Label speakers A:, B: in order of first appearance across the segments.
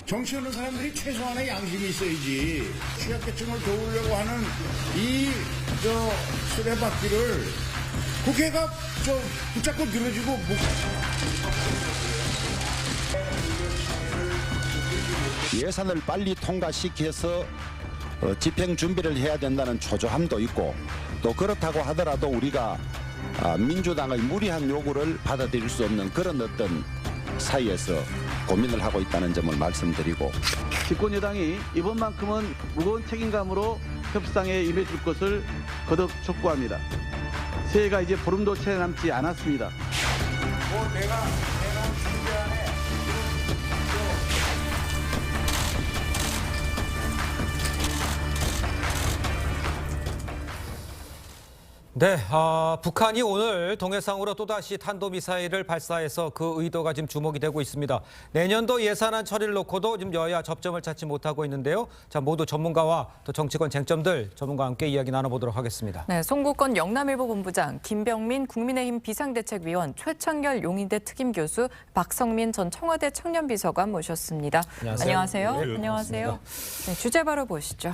A: 정치하는 사람들이 최소한의 양심이 있어야지. 취약계층을 도우려고 하는 이 수레바퀴를 국회가 붙잡고 늘어지고
B: 예산을 빨리 통과시켜서 집행 준비를 해야 된다는 초조함도 있고, 또 그렇다고 하더라도 우리가 민주당의 무리한 요구를 받아들일 수 없는 그런 어떤 사이에서 고민을 하고 있다는 점을 말씀드리고,
C: 집권 여당이 이번만큼은 무거운 책임감으로 협상에 임해줄 것을 거듭 촉구합니다. 새해가 이제 보름도 채 남지 않았습니다.
A: 내가 준비하네.
D: 네, 북한이 오늘 동해상으로 또다시 탄도미사일을 발사해서 그 의도가 지금 주목이 되고 있습니다. 내년도 예산안 처리를 놓고도 지금 여야 접점을 찾지 못하고 있는데요. 자, 모두 전문가와 또 정치권 쟁점들 전문가와 함께 이야기 나눠보도록 하겠습니다.
E: 네, 송국건 영남일보 본부장, 김병민 국민의힘 비상대책위원, 최창결 용인대 특임교수, 박성민 전 청와대 청년비서관 모셨습니다. 안녕하세요.
D: 네,
E: 안녕하세요. 네, 주제 바로 보시죠.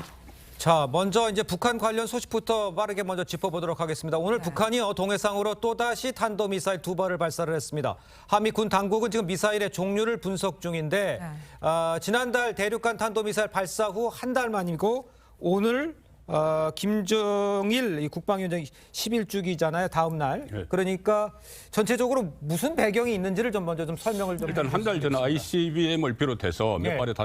D: 자, 먼저 이제 북한 관련 소식부터 빠르게 먼저 짚어보도록 하겠습니다. 오늘 북한이 동해상으로 또다시 탄도미사일 2발을 발사를 했습니다. 한미 군 당국은 지금 미사일의 종류를 분석 중인데 지난달 대륙간 탄도미사일 발사 후 한 달 만이고 오늘 김정일 이 국방위원장이 10일주기잖아요. 다음 날.
F: 네.
D: 그러니까 전체적으로 무슨 배경이 있는지를 좀 먼저 좀 설명을 좀
F: 일단 한 달 전에 ICBM을 비롯해서 몇
D: 네.
F: 발의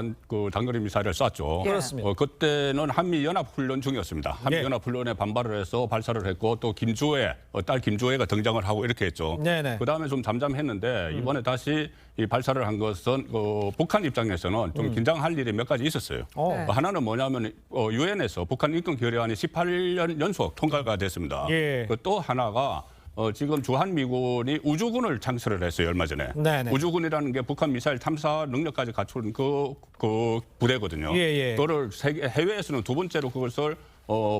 F: 단거리 미사일을 쐈죠.
D: 그렇습니다.
F: 그때는 한미 연합 훈련 중이었습니다. 한미
D: 네.
F: 연합 훈련에 반발을 해서 발사를 했고 또 김조애 딸 김조애가 등장을 하고 이렇게 했죠.
D: 네네.
F: 그다음에 좀 잠잠했는데 이번에 다시 이 발사를 한 것은 북한 입장에서는 좀 긴장할 일이 몇 가지 있었어요.
E: 네.
F: 하나는 뭐냐면 유엔에서 북한 인권 결의안이 18년 연속 통과가 됐습니다.
D: 예.
F: 또 하나가 지금 주한미군이 우주군을 창설을 했어요, 얼마 전에.
D: 네네.
F: 우주군이라는 게 북한 미사일 탐사 능력까지 갖춘 그 부대거든요.
D: 예.
F: 그거를 해외에서는 두 번째로 그것을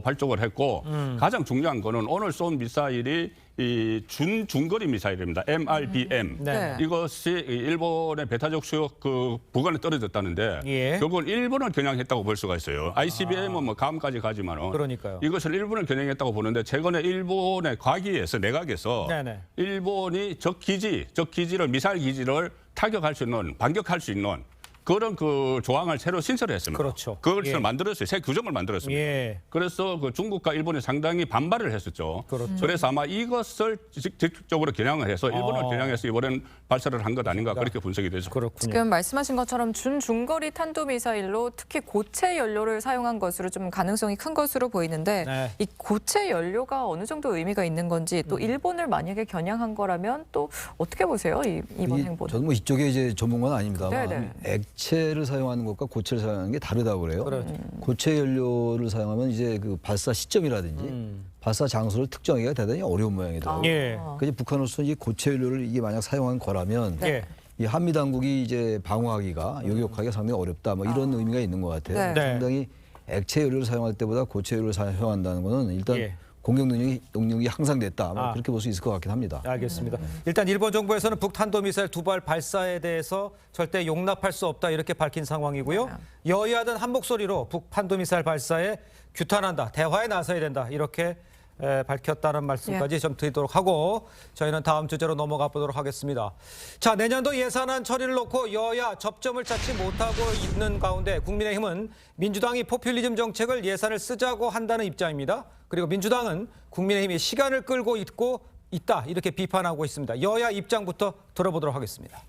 F: 발족을 했고 가장 중요한 거는 오늘 쏜 미사일이 이 중거리 미사일입니다. MRBM.
E: 네.
F: 이것이 일본의 배타적 수역 부근에 떨어졌다는데
D: 예.
F: 결국은 일본을 겨냥했다고 볼 수가 있어요. ICBM은 뭐 감까지 가지만은
D: 그러니까요.
F: 이것을 일본을 겨냥했다고 보는데 최근에 일본의 과기에서 내각에서
D: 네네.
F: 일본이 적 기지를 미사일 기지를 타격할 수 있는 반격할 수 있는 그런 조항을 새로 신설을 했습니다.
D: 그렇죠.
F: 그것을
D: 예.
F: 만들었어요. 새 규정을 만들었습니다.
D: 예.
F: 그래서 중국과 일본이 상당히 반발을 했었죠.
D: 그렇죠.
F: 그래서 아마 이것을 직접적으로 겨냥을 해서 일본을 겨냥해서 이번엔 발사를 한 것 아닌가 그렇게 분석이 되죠.
D: 그렇군요.
E: 지금 말씀하신 것처럼 중거리 탄도미사일로 특히 고체 연료를 사용한 것으로 좀 가능성이 큰 것으로 보이는데
D: 네.
E: 이 고체 연료가 어느 정도 의미가 있는 건지 또 일본을 만약에 겨냥한 거라면 또 어떻게 보세요? 이번 행보는?
G: 저는 뭐 이쪽에 이제 전문가는 아닙니다만
E: 네네.
G: 액체를 사용하는 것과 고체를 사용하는 게 다르다고 그래요.
D: 그렇죠.
G: 고체 연료를 사용하면 이제 그 발사 시점이라든지 발사 장소를 특정하기가 대단히 어려운 모양이더라고요.
D: 예.
G: 그래서 북한으로서는 이 고체 연료를 이게 만약 사용한 거라면
D: 예.
G: 이 한미 당국이 이제 방어하기가 요격하기가 상당히 어렵다. 뭐 이런 의미가 있는 것 같아요.
E: 네.
G: 상당히 액체 연료를 사용할 때보다 고체 연료를 사용한다는 것은 일단
D: 예.
G: 공격 능력이 향상됐다. 뭐 그렇게 볼 수 있을 것 같긴 합니다.
D: 알겠습니다. 일단 일본 정부에서는 북탄도미사일 2발 발사에 대해서 절대 용납할 수 없다 이렇게 밝힌 상황이고요. 여야든 한 목소리로 북탄도미사일 발사에 규탄한다, 대화에 나서야 된다 이렇게 밝혔다는 말씀까지 좀 드리도록 하고 저희는 다음 주제로 넘어가 보도록 하겠습니다. 자, 내년도 예산안 처리를 놓고 여야 접점을 찾지 못하고 있는 가운데 국민의힘은 민주당이 포퓰리즘 정책을 예산을 쓰자고 한다는 입장입니다. 그리고 민주당은 국민의힘이 시간을 끌고 있다 이렇게 비판하고 있습니다. 여야 입장부터 들어보도록 하겠습니다.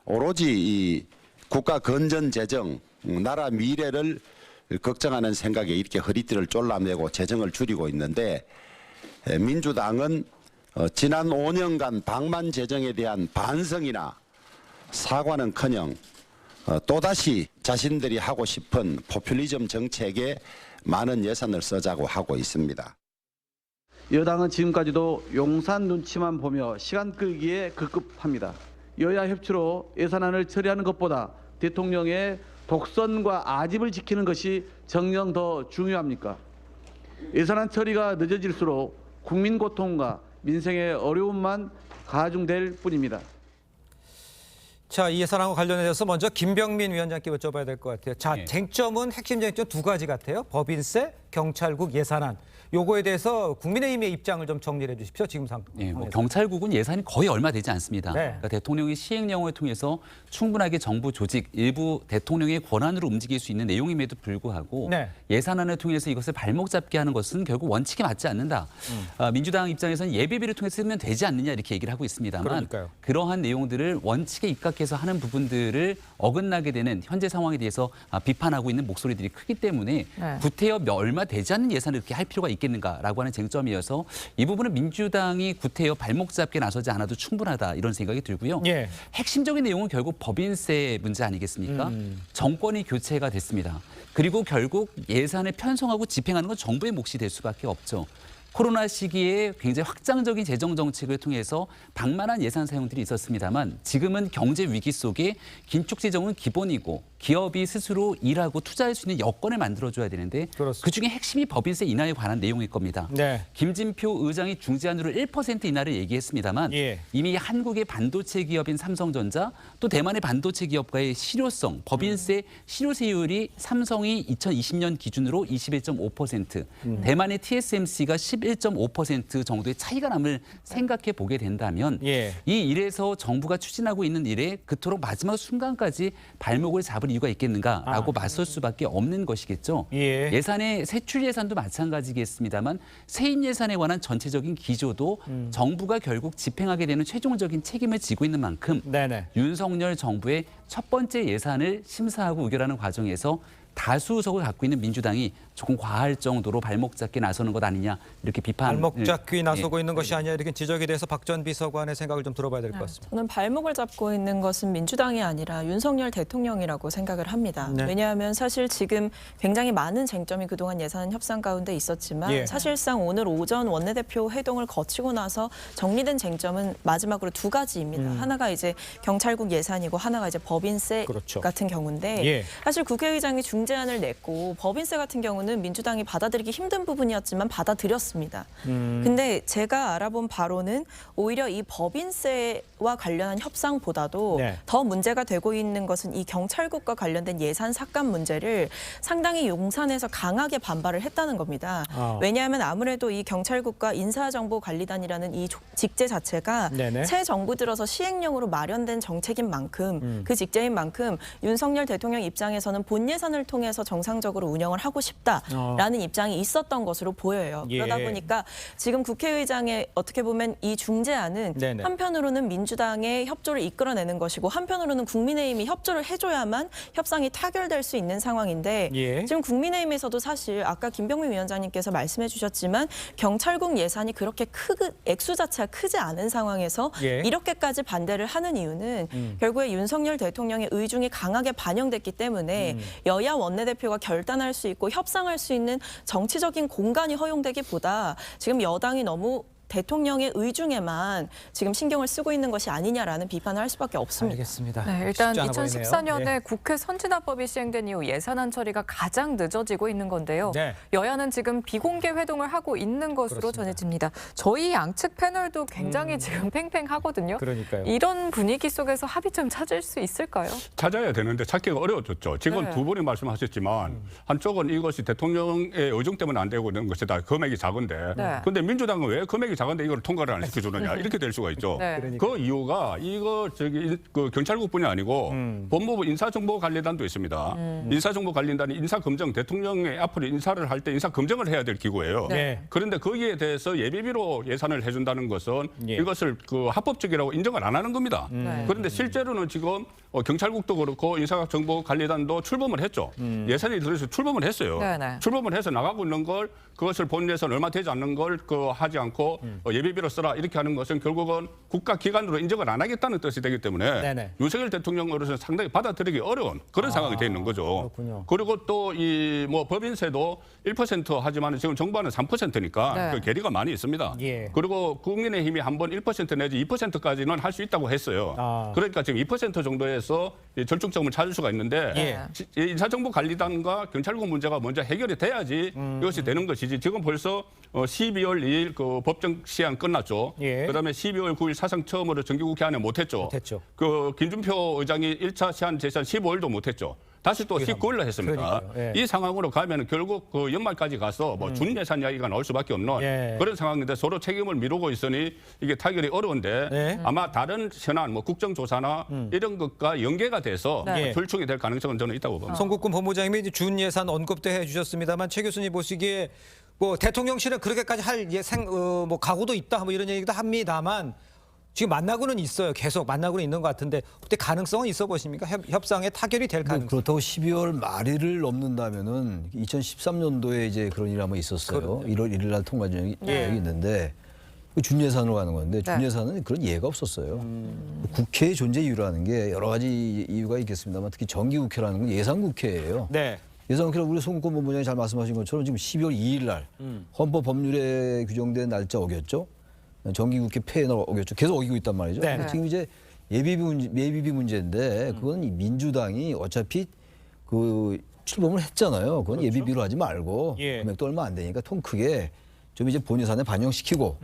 B: 오로지 이 국가 건전 재정, 나라 미래를 걱정하는 생각에 이렇게 허리띠를 졸라매고 재정을 줄이고 있는데, 민주당은 지난 5년간 방만 재정에 대한 반성이나 사과는커녕 또다시 자신들이 하고 싶은 포퓰리즘 정책에 많은 예산을 쓰자고 하고 있습니다.
C: 여당은 지금까지도 용산 눈치만 보며 시간 끌기에 급급합니다. 여야 협치로 예산안을 처리하는 것보다 대통령의 독선과 아집을 지키는 것이 정녕 더 중요합니까? 예산안 처리가 늦어질수록 국민 고통과 민생의 어려움만 가중될 뿐입니다.
D: 자, 이 예산안과 관련해서 먼저 김병민 위원장께 여쭤봐야 될 것 같아요. 자,
H: 예.
D: 쟁점은 핵심 쟁점 두 가지 같아요. 법인세, 경찰국 예산안. 요거에 대해서 국민의힘의 입장을 좀 정리해 주십시오. 지금 상황에서.
H: 예, 뭐 경찰국은 예산이 거의 얼마 되지 않습니다.
D: 네.
H: 그러니까 대통령이 시행령을 통해서 충분하게 정부 조직 일부 대통령의 권한으로 움직일 수 있는 내용임에도 불구하고
D: 네.
H: 예산안을 통해서 이것을 발목 잡게 하는 것은 결국 원칙에 맞지 않는다. 민주당 입장에서는 예비비를 통해서 쓰면 되지 않느냐 이렇게 얘기를 하고 있습니다만
D: 그러니까요.
H: 그러한 내용들을 원칙에 입각해서 하는 부분들을 어긋나게 되는 현재 상황에 대해서 비판하고 있는 목소리들이 크기 때문에
E: 네.
H: 구태여 얼마 되지 않는 예산을 이렇게 할 필요가 있겠는가라고 하는 쟁점이어서 이 부분은 민주당이 구태여 발목 잡게 나서지 않아도 충분하다 이런 생각이 들고요.
D: 예.
H: 핵심적인 내용은 결국 법인세 문제 아니겠습니까? 정권이 교체가 됐습니다. 그리고 결국 예산을 편성하고 집행하는 건 정부의 몫이 될 수밖에 없죠. 코로나 시기에 굉장히 확장적인 재정 정책을 통해서 방만한 예산 사용들이 있었습니다만 지금은 경제 위기 속에 긴축 재정은 기본이고 기업이 스스로 일하고 투자할 수 있는 여건을 만들어줘야 되는데
D: 그렇습니다.
H: 그중에 핵심이 법인세 인하에 관한 내용일 겁니다.
D: 네.
H: 김진표 의장이 중재안으로 1% 인하를 얘기했습니다만
D: 예.
H: 이미 한국의 반도체 기업인 삼성전자 또 대만의 반도체 기업과의 실효성, 법인세 실효세율이 삼성이 2020년 기준으로 21.5%, 대만의 TSMC가 11.5% 정도의 차이가 남을 생각해 보게 된다면
D: 예.
H: 이 일에서 정부가 추진하고 있는 일에 그토록 마지막 순간까지 발목을 잡을 이유가 있겠는가라고 맞설 수밖에 없는 것이겠죠.
D: 예.
H: 예산의 세출 예산도 마찬가지겠습니다만 세인 예산에 관한 전체적인 기조도 정부가 결국 집행하게 되는 최종적인 책임을 지고 있는 만큼
D: 네네.
H: 윤석열 정부의 첫 번째 예산을 심사하고 의결하는 과정에서 다수 의석을 갖고 있는 민주당이 조금 과할 정도로 발목 잡게 나서는 것 아니냐 이렇게 비판.
D: 발목 잡기 나서고
H: 예.
D: 있는 것이 아니야 이렇게 지적에 대해서 박 전 비서관의 생각을 좀 들어봐야 될 것 같습니다.
I: 저는 발목을 잡고 있는 것은 민주당이 아니라 윤석열 대통령이라고 생각을 합니다.
D: 네.
I: 왜냐하면 사실 지금 굉장히 많은 쟁점이 그동안 예산 협상 가운데 있었지만
D: 예.
I: 사실상 오늘 오전 원내대표 회동을 거치고 나서 정리된 쟁점은 마지막으로 두 가지입니다. 하나가 이제 경찰국 예산이고 하나가 이제 법인세
D: 그렇죠.
I: 같은 경우인데
D: 예.
I: 사실 국회의장이 중재안을 냈고 법인세 같은 경우는 민주당이 받아들이기 힘든 부분이었지만 받아들였습니다. 근데 제가 알아본 바로는 오히려 이 법인세와 관련한 협상보다도
D: 네.
I: 더 문제가 되고 있는 것은 이 경찰국과 관련된 예산 삭감 문제를 상당히 용산에서 강하게 반발을 했다는 겁니다. 왜냐하면 아무래도 이 경찰국과 인사정보관리단이라는 이 직제 자체가
D: 네네.
I: 새 정부 들어서 시행령으로 마련된 정책인 만큼 그 직제인 만큼 윤석열 대통령 입장에서는 본 예산을 통해서 정상적으로 운영을 하고 싶다라는 입장이 있었던 것으로 보여요.
D: 예.
I: 그러다 보니까 지금 국회의장의 어떻게 보면 이 중재안은
D: 네네.
I: 한편으로는 민주당의 협조를 이끌어내는 것이고 한편으로는 국민의힘이 협조를 해줘야만 협상이 타결될 수 있는 상황인데
D: 예.
I: 지금 국민의힘에서도 사실 아까 김병민 위원장님께서 말씀해 주셨지만 경찰국 예산이 그렇게 액수 자체가 크지 않은 상황에서
D: 예.
I: 이렇게까지 반대를 하는 이유는 결국에 윤석열 대통령의 의중이 강하게 반영됐기 때문에 여야 원내대표가 결단할 수 있고 협상할 수 있는 정치적인 공간이 허용되기보다 지금 여당이 너무 대통령의 의중에만 지금 신경을 쓰고 있는 것이 아니냐라는 비판을 할 수밖에 없습니다.
D: 알겠습니다.
E: 네, 일단
D: 쉽지 않아 보이네요.
E: 2014년에
D: 네.
E: 국회 선진화법이 시행된 이후 예산안 처리가 가장 늦어지고 있는 건데요.
D: 네.
E: 여야는 지금 비공개 회동을 하고 있는 것으로
D: 그렇습니다.
E: 전해집니다. 저희 양측 패널도 굉장히 지금 팽팽하거든요.
D: 그러니까요.
E: 이런 분위기 속에서 합의점 찾을 수 있을까요?
F: 찾아야 되는데 찾기가 어려워졌죠. 지금
E: 네.
F: 두 분이 말씀하셨지만 한쪽은 이것이 대통령의 의중 때문에 안 되고 있는 것이다. 금액이 작은데.
E: 네.
F: 그런데 민주당은 왜 금액이 작은데 이걸 통과를 안 시켜주느냐. 이렇게 될 수가 있죠.
E: 네.
F: 그 이유가 이거 그 경찰국뿐이 아니고 법무부 인사정보관리단도 있습니다. 인사정보관리단이 인사검증 대통령의 앞으로 인사를 할 때 인사검증을 해야 될 기구예요.
D: 네.
F: 그런데 거기에 대해서 예비비로 예산을 해준다는 것은
D: 예.
F: 이것을 그 합법적이라고 인정을 안 하는 겁니다.
E: 네.
F: 그런데 실제로는 지금 경찰국도 그렇고 인사정보관리단도 출범을 했죠. 예산이 들어서 출범을 했어요.
E: 네네.
F: 출범을 해서 나가고 있는 걸 그것을 본 예산 얼마 되지 않는 걸 하지 않고 예비비로 쓰라 이렇게 하는 것은 결국은 국가기관으로 인정을 안 하겠다는 뜻이 되기 때문에
D: 네네.
F: 윤석열 대통령으로서는 상당히 받아들이기 어려운 그런 상황이 돼 있는 거죠.
D: 그렇군요.
F: 그리고 또 이 뭐 법인세도 1% 하지만 지금 정부안은 3%니까
E: 네.
F: 그 괴리가 많이 있습니다.
D: 예.
F: 그리고 국민의힘이 한번 1% 내지 2%까지는 할 수 있다고 했어요. 그러니까 지금 2% 정도에서 이 절충점을 찾을 수가 있는데
D: 예.
F: 인사정보관리단과 경찰국 문제가 먼저 해결이 돼야지 이것이 되는 것이지 지금 벌써 12월 2일 그 법정 시한 끝났죠.
D: 예.
F: 그다음에 12월 9일 사상 처음으로 정기국회 안에 못했죠.
D: 못했죠.
F: 그 김준표 의장이 1차 시한 제시한 15일도 못했죠. 다시 또 19일로 했습니다.
D: 그러니까요. 예.
F: 이 상황으로 가면 결국 그 연말까지 가서 뭐 준예산 이야기가 나올 수밖에 없는
D: 예.
F: 그런 상황인데 서로 책임을 미루고 있으니 이게 타결이 어려운데
D: 네.
F: 아마 다른 현안 뭐 국정조사나 이런 것과 연계가 돼서
D: 네.
F: 불충이 될 가능성은 저는 있다고 봅니다.
D: 송국근 본부장님이 이제 준 예산 언급도 해주셨습니다만 최 교수님 보시기에 뭐 대통령실은 그렇게까지 할 뭐 각오도 있다 뭐 이런 얘기도 합니다만 지금 만나고는 있어요. 계속 만나고는 있는 것 같은데 그때 가능성은 있어 보십니까? 협상에 타결이 될 가능성.
G: 그렇다고 12월 말일을 넘는다면은 2013년도에 이제 그런 일이 한번 있었어요. 1월 1일 날 통과 전형이 있는데 그 준예산으로 가는 건데 준예산은 그런 예가 없었어요. 국회의 존재 이유라는 게 여러 가지 이유가 있겠습니다만 특히 정기국회라는 건 예산국회예요.
D: 네.
G: 예산국회는 우리 송국권 본부장이 잘 말씀하신 것처럼 지금 12월 2일 날 헌법 법률에 규정된 날짜 어겼죠. 정기국회 폐에 어겼죠. 계속 어기고 있단 말이죠.
D: 네.
G: 지금 이제 예비비 문제인데 그건 이 민주당이 어차피 그 출범을 했잖아요. 그건 예비비로 하지 말고
D: 예.
G: 금액도 얼마 안 되니까 통 크게 좀 이제 본예산에 반영시키고.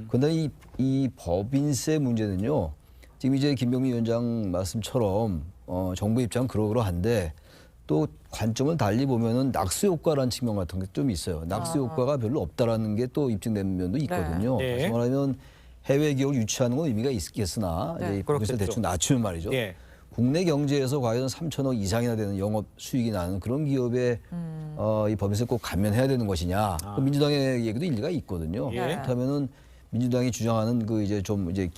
G: 그런데 이 법인세 문제는요. 지금 이제 김병민 위원장 말씀처럼 정부 입장은 그러한데 또 관점을 달리 보면은 낙수 효과라는 측면 같은 게 좀 있어요. 낙수 효과가 별로 없다라는 게 또 입증된 면도 있거든요.
D: 네.
G: 다시 말하면 해외 기업을 유치하는 건 의미가 있겠으나
E: 네.
G: 이제 이 법인세
D: 그렇겠죠.
G: 대충 낮추는 말이죠.
D: 예.
G: 국내 경제에서 과연 3천억 이상이나 되는 영업 수익이 나는 그런 기업에 이 법인세 꼭 감면해야 되는 것이냐. 그 민주당의 얘기도 일리가 있거든요.
D: 예.
G: 그렇다면은 민주당이 주장하는 그 이제 좀 이제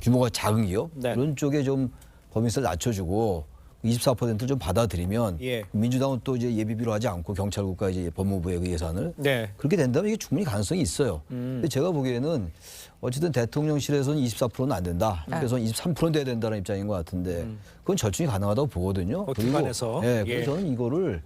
G: 규모가 작은 기업
D: 네.
G: 그런 쪽에 좀 법인세를 낮춰주고 24%를 좀 받아들이면
D: 예.
G: 민주당은 또 이제 예비비로 하지 않고 경찰국과 이제 법무부의 그 예산을
D: 네.
G: 그렇게 된다면 이게 충분히 가능성이 있어요. 근데 제가 보기에는 어쨌든 대통령실에서는 24%는 안 된다. 그래서 23% 돼야 된다는 입장인 것 같은데 그건 절충이 가능하다고 보거든요.
D: 기관에서.
G: 네,
D: 예.
G: 그래서 저는 이거를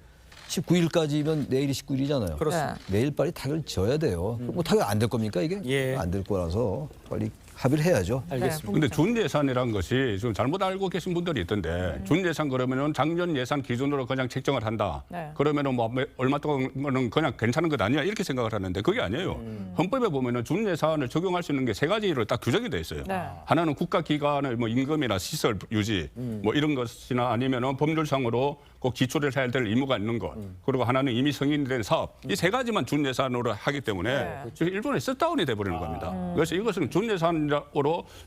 G: 19일까지면 내일이 19일이잖아요.
D: 그렇습니다.
G: 내일 빨리 타결 지어야 돼요. 뭐 타결 안 될 겁니까 이게?
D: 예.
G: 안 될 거라서 빨리 합의를 해야죠.
D: 알겠습니다.
F: 근데 준예산이라는 것이 좀 잘못 알고 계신 분들이 있던데 준예산 그러면은 작년 예산 기준으로 그냥 책정을 한다.
E: 네.
F: 그러면은 뭐 얼마 동안은 그냥 괜찮은 것 아니야 이렇게 생각을 하는데 그게 아니에요. 헌법에 보면은 준예산을 적용할 수 있는 게 3가지로 딱 규정이 돼 있어요.
E: 네.
F: 하나는 국가기관의 뭐 임금이나 시설 유지 뭐 이런 것이나 아니면은 법률상으로 꼭 지출을 해야 될 의무가 있는 것. 그리고 하나는 이미 승인된 사업. 이 3가지만 준예산으로 하기 때문에 지금 일본에 셧다운이 돼버리는 겁니다. 그래서 이것은 준예산으로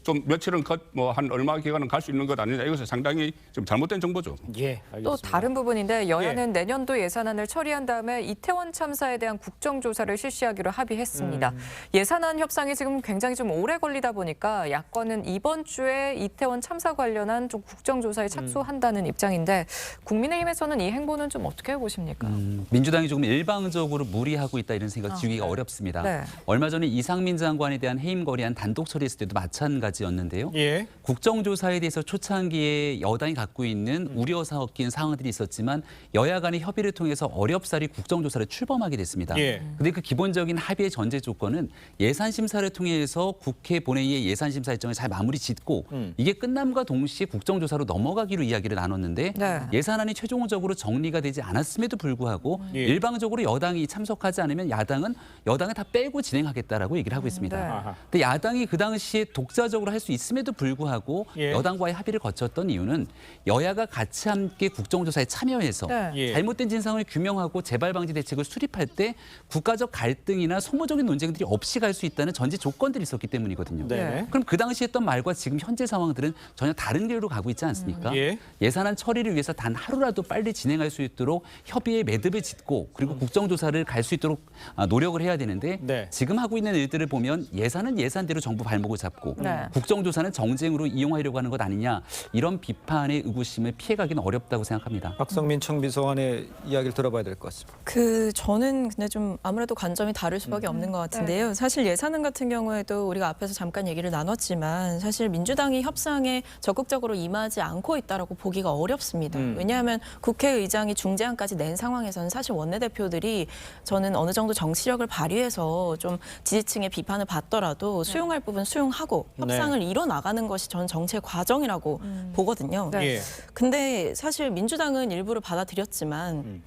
F: 좀 며칠은 뭐 한 얼마 기간은 갈 수 있는 것 아니냐. 이것은 상당히 좀 잘못된 정보죠.
D: 예. 알겠습니다.
E: 또 다른 부분인데 여야는 내년도 예산안을 처리한 다음에 이태원 참사에 대한 국정조사를 실시하기로 합의했습니다. 예산안 협상이 지금 굉장히 좀 오래 걸리다 보니까 야권은 이번 주에 이태원 참사 관련한 좀 국정조사에 착수한다는 입장인데 국민의힘에서는 이 행보는 좀 어떻게 보십니까?
H: 민주당이 조금 일방적으로 무리하고 있다 이런 생각 지우기가 어렵습니다.
E: 네.
H: 얼마 전에 이상민 장관에 대한 해임 거리안 단독 처리했을 때도 마찬가지였는데요.
D: 예.
H: 국정조사에 대해서 초창기에 여당이 갖고 있는 우려 섞인 사항들이 있었지만 여야 간의 협의를 통해서 어렵사리 국정조사를 출범하게 됐습니다.
D: 예.
H: 근데 그 기본적인 합의의 전제 조건은 예산 심사를 통해서 국회 본회의의 예산 심사 일정을 잘 마무리 짓고 이게 끝남과 동시에 국정조사로 넘어가기로 이야기를 나눴는데
E: 네.
H: 예산안이 최종적으로 정리가 되지 않았음에도 불구하고
D: 예.
H: 일방적으로 여당이 참석하지 않으면 야당은 여당을 다 빼고 진행하겠다라고 얘기를 하고 있습니다.
E: 네.
H: 근데 야당이 그 당시에 독자적으로 할 수 있음에도 불구하고
D: 예.
H: 여당과의 합의를 거쳤던 이유는 여야가 같이 함께 국정조사에 참여해서
E: 네.
D: 예.
H: 잘못된 진상을 규명하고 재발 방지 대책을 수립할 때 국가적 갈등이나 소모적인 논쟁들이 없이 갈 수 있다는 전제 조건들이 있었기 때문이거든요.
D: 네.
H: 그럼 그 당시 했던 말과 지금 현재 상황들은 전혀 다른 길로 가고 있지 않습니까?
D: 예.
H: 예산안 처리를 위해서 단 하루라도 빨리 진행할 수 있도록 협의의 매듭을 짓고 그리고 국정조사를 갈 수 있도록 노력을 해야 되는데
D: 네.
H: 지금 하고 있는 일들을 보면 예산은 예산대로 정부 발목을 잡고
E: 네.
H: 국정조사는 정쟁으로 이용하려고 하는 것 아니냐 이런 비판의 의구심을 피해가기는 어렵다고 생각합니다.
D: 박성민 청비서관의 이야기를 들어봐야 될 것 같습니다.
I: 저는 근데 좀 아무래도 관점이 다를 수밖에 없는 것 같은데요. 사실 예산안 같은 경우에도 우리가 앞에서 잠깐 얘기를 나눴지만 사실 민주당이 협상에 적극적으로 임하지 않고 있다라고 보기가 어렵습니다. 왜냐하면 국회의장이 중재안까지 낸 상황에서는 사실 원내대표들이 저는 어느 정도 정치력을 발휘해서 좀 지지층의 비판을 받더라도 수용할 부분 수용하고 협상을 이뤄나가는 것이 저는 정치의 과정이라고 보거든요.
E: 네.
D: 예.
I: 근데 사실 민주당은 일부를 받아들였지만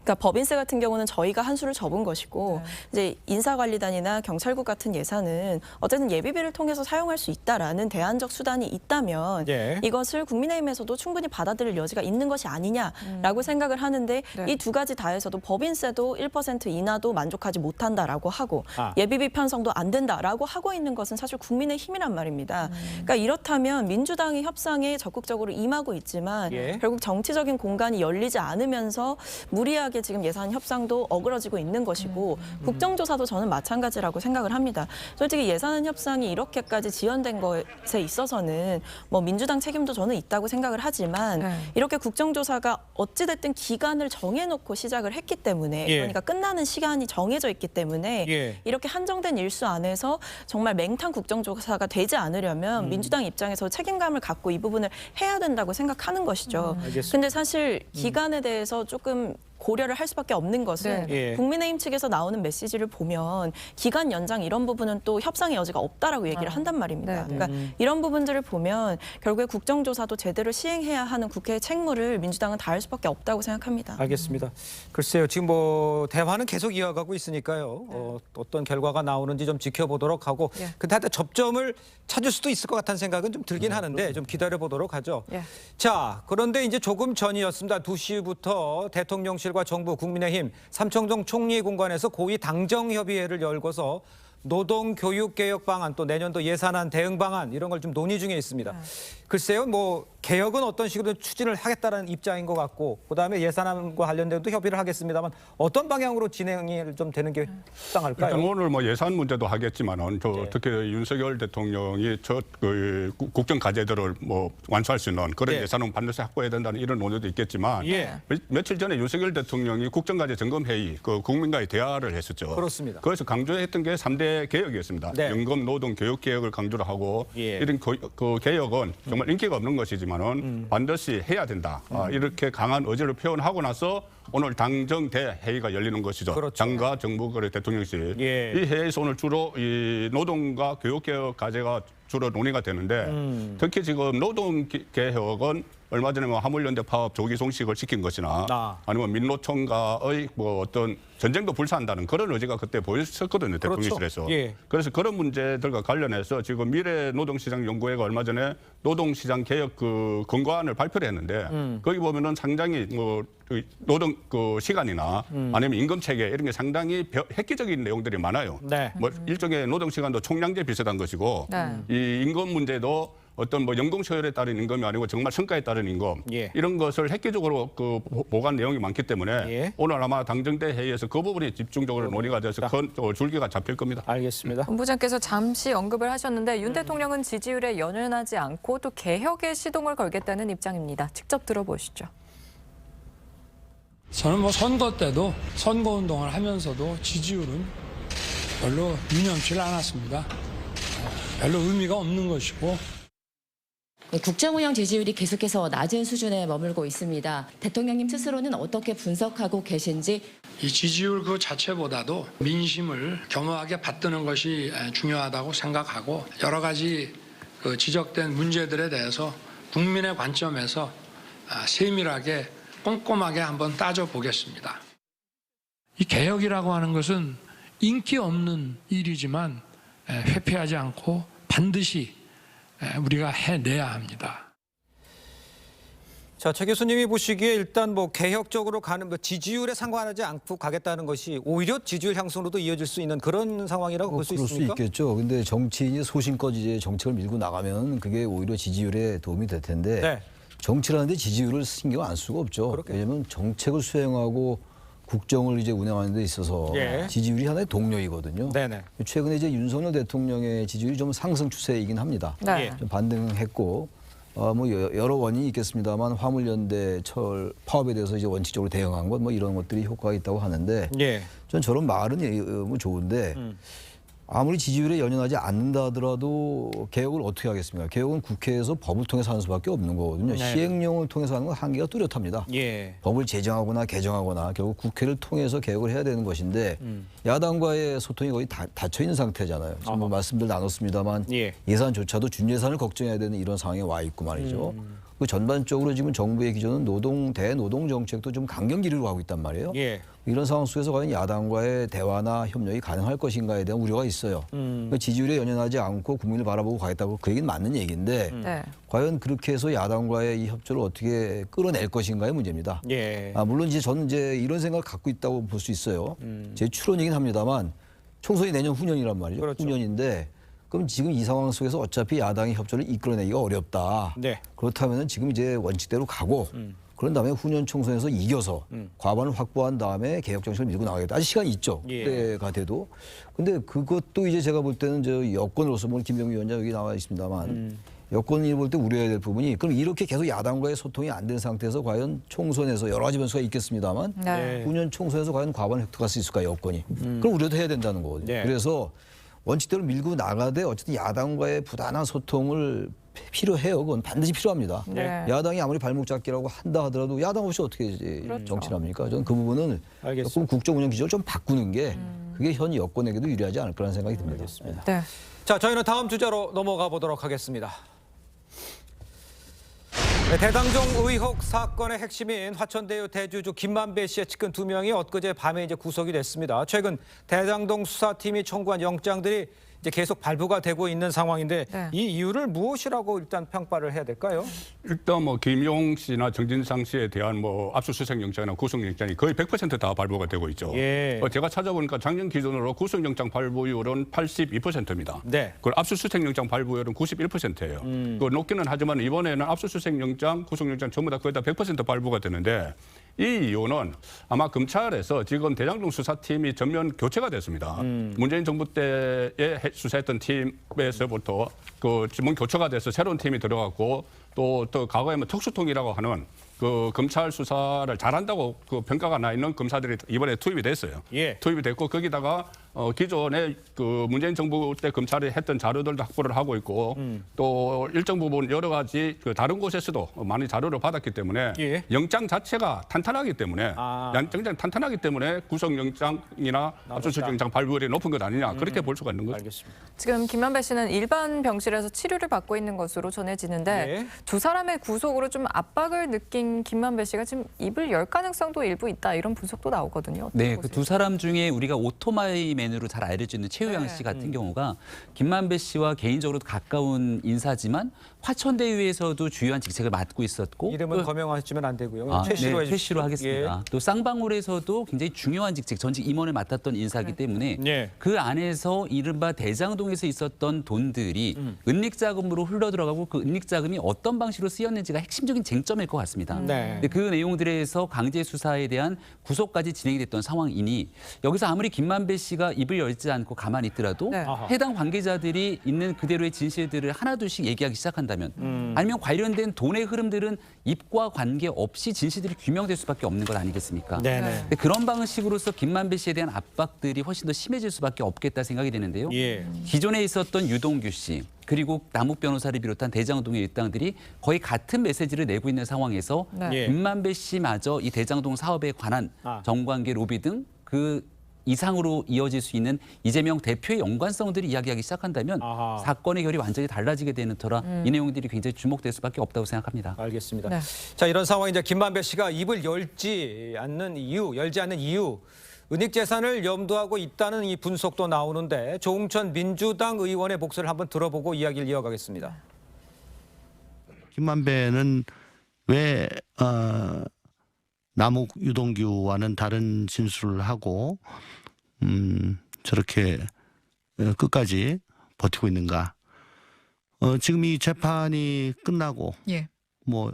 I: 그러니까 법인세 같은 경우는 저희가 한 수를 접은 것이고 이제 인사관리단이나 경찰국 같은 예산은 어쨌든 예비비를 통해서 사용할 수 있다라는 대안적 수단이 있다면 이것을 국민의힘에서도 충분히 받아들일 여지가 있는 것이 아니냐라고 생각을 하는데 이 두 가지 다에서도 법인세도 1% 인하도 만족하지 못한다라고 하고 예비비 편성도 안 된다라고 하고 있는 것은 사실 국민의힘이란 말입니다. 그러니까 이렇다면 민주당이 협상에 적극적으로 임하고 있지만 결국 정치적인 공간이 열리지 않으면서 무리하게 지금 예산 협상도 어그러지고 있는 것이고 국정조사도 저는 마찬가지라고 생각을 합니다. 솔직히 예산 협상이 이렇게까지 지연된 것에 있어서는 뭐 민주당 책임도 저는 있다고 생각을 하지만 이렇게 국정조사가 어찌됐든 기간을 정해놓고 시작을 했기 때문에 그러니까 끝나는 시간이 정해져 있기 때문에 이렇게 한정된 일수 안에서 정말 맹탕 국정조사가 되지 않으려면 민주당 입장에서 책임감을 갖고 이 부분을 해야 된다고 생각하는 것이죠. 근데 사실 기간에 대해서 조금 고려를 할 수밖에 없는 것은 국민의힘 측에서 나오는 메시지를 보면 기간 연장 이런 부분은 또 협상의 여지가 없다라고 얘기를 한단 말입니다. 그러니까 이런 부분들을 보면 결국에 국정조사도 제대로 시행해야 하는 국회의 책무를 민주당은 다할 수밖에 없다고 생각합니다.
D: 알겠습니다. 글쎄요, 지금 뭐 대화는 계속 이어가고 있으니까요. 어떤 결과가 나오는지 좀 지켜보도록 하고 근데 하여튼 접점을 찾을 수도 있을 것 같다는 생각은 좀 들긴 하는데 좀 기다려보도록 하죠. 자, 그런데 이제 조금 전이었습니다. 2시부터 대통령실과 정부, 국민의힘, 삼청동 총리 공간에서 고위 당정협의회를 열고서 노동 교육 개혁 방안 또 내년도 예산안 대응 방안 이런 걸 좀 논의 중에 있습니다. 글쎄요, 뭐 개혁은 어떤 식으로 추진을 하겠다는 입장인 것 같고 그다음에 예산안과 관련돼도 협의를 하겠습니다만 어떤 방향으로 진행이 좀 되는 게 합당할까요?
F: 일단 오늘 뭐 예산 문제도 하겠지만은 특히 윤석열 대통령이 그 국정 과제들을 뭐 완수할 수 있는 그런 예산은 반드시 확보해야 된다는 이런 논의도 있겠지만 며칠 전에 윤석열 대통령이 국정 과제 점검 회의 그 국민과의 대화를 했었죠.
D: 그렇습니다.
F: 그래서 강조했던 게 3대 개혁이었습니다. 연금, 노동, 교육 개혁을 강조를 하고 이런 그 개혁은 정말 인기가 없는 것이지만은 반드시 해야 된다. 이렇게 강한 의지를 표현하고 나서 오늘 당정대 회의가 열리는 것이죠. 장과 정부 그리고 대통령실. 이 회의에서 오늘 주로 이 노동과 교육 개혁 과제가 주로 논의가 되는데 특히 지금 노동 개혁은 얼마 전에 뭐 화물연대 파업 조기 종식을 시킨 것이나 아니면 민노총과의 뭐 어떤 전쟁도 불사한다는 그런 의지가 그때 보였었거든요. 대통령실에서. 그래서 그런 문제들과 관련해서 지금 미래 노동시장 연구회가 얼마 전에 노동시장 개혁 그 권고안을 발표를 했는데 거기 보면은 상당히 뭐 노동 그 시간이나 아니면 임금 체계 이런 게 상당히 획기적인 내용들이 많아요. 뭐 일종의 노동 시간도 총량제 비슷한 것이고 이 임금 문제도 어떤 뭐 연공 서열에 따른 임금이 아니고 정말 성과에 따른 임금 이런 것을 획기적으로 그 보관 내용이 많기 때문에 오늘 아마 당정대 회의에서 그 부분이 집중적으로 논의가 돼서 큰 줄기가 잡힐 겁니다.
D: 알겠습니다.
E: 본부장께서 잠시 언급을 하셨는데 윤 대통령은 지지율에 연연하지 않고 또 개혁에 시동을 걸겠다는 입장입니다. 직접 들어보시죠.
J: 저는 뭐 선거 때도 선거운동을 하면서도 지지율은 별로 유념치 않았습니다. 별로 의미가 없는 것이고
K: 국정 운영 지지율이 계속해서 낮은 수준에 머물고 있습니다. 대통령님 스스로는 어떻게 분석하고 계신지.
J: 이 지지율 그 자체보다도 민심을 겸허하게 받드는 것이 중요하다고 생각하고 여러 가지 그 지적된 문제들에 대해서 국민의 관점에서 세밀하게 꼼꼼하게 한번 따져보겠습니다. 이 개혁이라고 하는 것은 인기 없는 일이지만 회피하지 않고 반드시 우리가 해내야 합니다.
D: 자, 최 교수님이 보시기에 일단 뭐 개혁적으로 가는 뭐 지지율에 상관하지 않고 가겠다는 것이 오히려 지지율 향상으로도 이어질 수 있는 그런 상황이라고 볼 수 있습니까?
G: 그럴 수 있겠죠. 근데 정치인이 소신껏 이제 정책을 밀고 나가면 그게 오히려 지지율에 도움이 될 텐데 정치라는데 지지율을 신경 안 수가 없죠. 왜냐하면 정책을 수행하고 국정을 이제 운영하는 데 있어서 지지율이 하나의 동력이거든요. 최근에 이제 윤석열 대통령의 지지율이 좀 상승 추세이긴 합니다. 좀 반등했고 뭐 여러 원인이 있겠습니다만 화물연대 철 파업에 대해서 이제 원칙적으로 대응한 것 뭐 이런 것들이 효과가 있다고 하는데 전 저런 말은 좋은데 아무리 지지율에 연연하지 않는다 하더라도 개혁을 어떻게 하겠습니까? 개혁은 국회에서 법을 통해서 하는 수밖에 없는 거거든요. 시행령을 통해서 하는 건 한계가 뚜렷합니다. 법을 제정하거나 개정하거나 결국 국회를 통해서 개혁을 해야 되는 것인데 야당과의 소통이 거의 닫혀 있는 상태잖아요. 지금 뭐 말씀들 나눴습니다만 예산조차도 준예산을 걱정해야 되는 이런 상황에 와 있고 말이죠. 그 전반적으로 지금 정부의 기조는 대노동 정책도 좀 강경 기류로 가고 있단 말이에요.
D: 예.
G: 이런 상황 속에서 과연 야당과의 대화나 협력이 가능할 것인가에 대한 우려가 있어요. 그러니까 지지율에 연연하지 않고 국민을 바라보고 가겠다고 그 얘기는 맞는 얘기인데
E: 네.
G: 과연 그렇게 해서 야당과의 이 협조를 어떻게 끌어낼 것인가의 문제입니다.
D: 예.
G: 물론 저는 이런 생각을 갖고 있다고 볼 수 있어요. 제 추론이긴 합니다만 총선이 내년 후년이란 말이죠.
D: 그렇죠.
G: 후년인데 그럼 지금 이 상황 속에서 어차피 야당의 협조를 이끌어내기가 어렵다.
D: 네.
G: 그렇다면 지금 이제 원칙대로 가고 그런 다음에 후년 총선에서 이겨서 과반을 확보한 다음에 개혁 정책을 밀고 나가겠다. 아직 시간이 있죠.
D: 예.
G: 그때가 돼도. 근데 그것도 이제 제가 볼 때는 여권으로서 뭐 김병기 위원장 여기 나와 있습니다만 여권이 볼 때 우려해야 될 부분이 그럼 이렇게 계속 야당과의 소통이 안 된 상태에서 과연 총선에서 여러 가지 변수가 있겠습니다만
E: 네.
G: 후년 총선에서 과연 과반을 획득할 수 있을까 여권이. 그럼 우려도 해야 된다는 거거든요.
D: 네.
G: 그래서 원칙대로 밀고 나가되 어쨌든 야당과의 부단한 소통을 필요해요. 그건 반드시 필요합니다.
E: 네.
G: 야당이 아무리 발목 잡기라고 한다 하더라도 야당 없이 어떻게 이제
E: 그렇죠.
G: 정치를 합니까? 저는 그 부분은
D: 알겠습니다.
G: 조금 국정 운영 기조를 좀 바꾸는 게 그게 현 여권에게도 유리하지 않을까라는 생각이 듭니다.
E: 네.
D: 자, 저희는 다음 주제로 넘어가 보도록 하겠습니다. 네, 대장동 의혹 사건의 핵심인 화천대유 대주주 김만배 씨의 측근 2명이 엊그제 밤에 이제 구속이 됐습니다. 최근 대장동 수사팀이 청구한 영장들이 이제 계속 발부가 되고 있는 상황인데
E: 네.
D: 이 이유를 무엇이라고 일단 평가를 해야 될까요?
F: 일단 뭐 김용 씨나 정진상 씨에 대한 뭐 압수수색 영장이나 구속영장이 거의 100% 다 발부가 되고 있죠.
D: 예.
F: 제가 찾아보니까 작년 기준으로 구속영장 발부율은 82%입니다.
D: 네.
F: 그리고 압수수색 영장 발부율은 91%예요. 그 높기는 하지만 이번에는 압수수색 영장, 구속영장 전부 다 거의 다 100% 발부가 되는데 이 이유는 아마 검찰에서 지금 대장동 수사팀이 전면 교체가 됐습니다. 문재인 정부 때에 수사했던 팀에서부터 그 지문 교체가 돼서 새로운 팀이 들어갔고 또 과거에 뭐 특수통이라고 하는 그 검찰 수사를 잘한다고 그 평가가 나 있는 검사들이 이번에 투입이 됐어요.
D: 예.
F: 투입이 됐고 거기다가 기존에 그 문재인 정부 때 검찰이 했던 자료들도 확보를 하고 있고 또 일정 부분 여러 가지 그 다른 곳에서도 많이 자료를 받았기 때문에
D: 예.
F: 영장 자체가 탄탄하기 때문에 영장 탄탄하기 때문에 구속영장이나 압수수색영장 발부율이 높은 것 아니냐 그렇게 볼 수가 있는 거죠.
D: 알겠습니다.
E: 지금 김만배 씨는 일반 병실에서 치료를 받고 있는 것으로 전해지는데
D: 예.
E: 두 사람의 구속으로 좀 압박을 느낀 김만배 씨가 지금 입을 열 가능성도 일부 있다 이런 분석도 나오거든요.
H: 네, 그 두 사람 중에 우리가 오토마이맨으로 잘 알려지는 최우양 씨 같은 경우가 김만배 씨와 개인적으로 가까운 인사지만 화천대유에서도 주요한 직책을 맡고 있었고
D: 이름은 거명하시면 안 되고요.
H: 네,
D: 최씨로
H: 최씨로 하겠습니다.
D: 예.
H: 또 쌍방울에서도 굉장히 중요한 직책, 전직 임원을 맡았던 인사이기 때문에
D: 예.
H: 그 안에서 이른바 대장동에서 있었던 돈들이 은닉자금으로 흘러들어가고 그 은닉자금이 어떤 방식으로 쓰였는지가 핵심적인 쟁점일 것 같습니다.
D: 네.
H: 근데 그 내용들에서 강제 수사에 대한 구속까지 진행이 됐던 상황이니 여기서 아무리 김만배 씨가 입을 열지 않고 가만히 있더라도
E: 네.
H: 해당 관계자들이 있는 그대로의 진실들을 하나둘씩 얘기하기 시작한다면 아니면 관련된 돈의 흐름들은 입과 관계없이 진실들이 규명될 수밖에 없는 것 아니겠습니까?
D: 네네.
H: 근데 그런 방식으로서 김만배 씨에 대한 압박들이 훨씬 더 심해질 수밖에 없겠다 생각이 되는데요.
D: 예.
H: 기존에 있었던 유동규 씨 그리고 남욱 변호사를 비롯한 대장동의 일당들이 거의 같은 메시지를 내고 있는 상황에서
E: 네.
D: 예.
H: 김만배 씨마저 이 대장동 사업에 관한 정관계 로비 등 그 이상으로 이어질 수 있는 이재명 대표의 연관성들이 이야기하기 시작한다면 사건의 결이 완전히 달라지게 되는 터라 이 내용들이 굉장히 주목될 수밖에 없다고 생각합니다.
D: 알겠습니다.
E: 네.
D: 자, 이런 상황에 이제 김만배 씨가 입을 열지 않는 이유, 은닉 재산을 염두하고 있다는 이 분석도 나오는데 조응천 민주당 의원의 목소리를 한번 들어보고 이야기를 이어가겠습니다.
L: 김만배는 왜 남욱 유동규와는 다른 진술을 하고 저렇게 끝까지 버티고 있는가? 지금 이 재판이 끝나고 뭐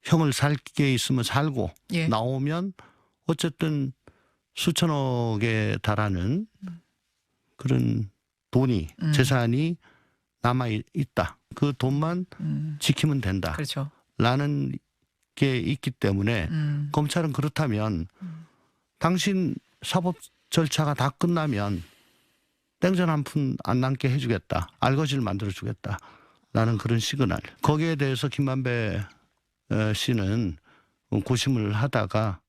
L: 형을 살 게 있으면 살고 나오면 어쨌든 수천억에 달하는 그런 돈이 재산이 남아 있다. 그 돈만 지키면 된다.
M: 그렇죠.
L: 라는 게 있기 때문에 검찰은 그렇다면 당신 사법 절차가 다 끝나면 땡전 한 푼 안 남게 해주겠다. 알거지를 만들어주겠다. 라는 그런 시그널. 거기에 대해서 김만배 씨는 고심을 하다가